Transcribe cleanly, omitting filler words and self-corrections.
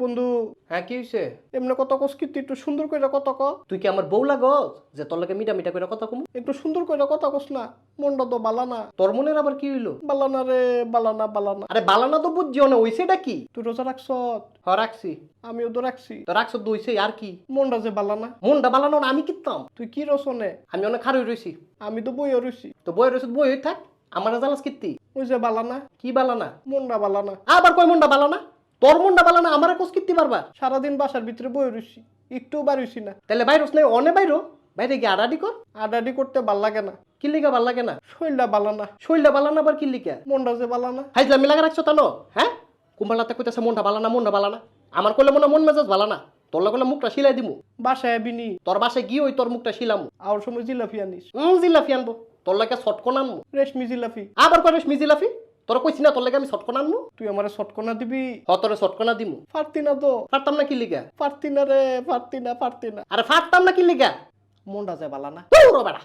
বন্ধু হ্যাঁ কি হইছে? এমনি কথা কস কি তুই একটু সুন্দর করে কথা ক। তুই কি আমার বউ লাগস যে তোর লাগে মিটা মিটা করে কথা কমু? একটু সুন্দর করে কথা কস না, মনটা তো বালানা। তোর মনের আবার কি হইলো? বালানা রে বালানা বালানা। আরে বালানা তো বুঝছিও না, হইছেটা কি? তুই রোজা রাখছ? হ রাখছি। আমিও তো রাখছি। তো রাখছ তো হইছে আর কি? মনটা যে বালানা। মনটা বালানো না আমি কিতাম? তুই কি রসনে? আমি অনেক খারই রইছি। আমি তো বইও রইছি। তো বই রইছ বই হই থাক, আমার জালাস কিত্তি? ওই যে বালানা, কি বালানা? মনটা বালানা। আবার কয় মনটা বালানা? তোর মনটা বালানা আমার কোস কিত্তি পারবার? সারাদিন বাসার ভিতরে বই রইছি, একটু বাড়িছি না। তাহলে বাইরস নাই অনে বাইরো, বাইরে গিয়ে আডাডি কর। আডাডি করতে ভাল লাগে না, কি লিগা ভাল লাগে না? শরীরটা বালানা। শরীরটা বালানা আবার কি লিগা? মনটা যে বালানা। হাইজলামি লাগা রাখছো তা ন? হ্যাঁ কুম্বালাতে কইতাছে মনটা বালানা মনটা বালানা। আমার কইলে মন মেজাজ বালানা, তোর লাগলে মুখটা সিলাই দিমু। বাসায় বিনি তোর বাসায় গিয়ে ওই তোর মুখটা শিলামু। আর সময় জিলাপি আনিস। জিলাফি আনবো, তোর লাগে শটকন আনবো। রেশমি জিলাপি। আবার কয় রেশমি জিলাফি? তোর কইছি না তোর লাগে আমি শটকন আনবো? তুই আমার শটকনা দিবি? তোরে শটকনা দিমু। পারতি না তো। পারতাম না কি লিগা? পারতি না রে, পারতি না, পারতি না। আরে ফাটতাম না কি লিগা? মনটা যে বালানা। তোর বেড়া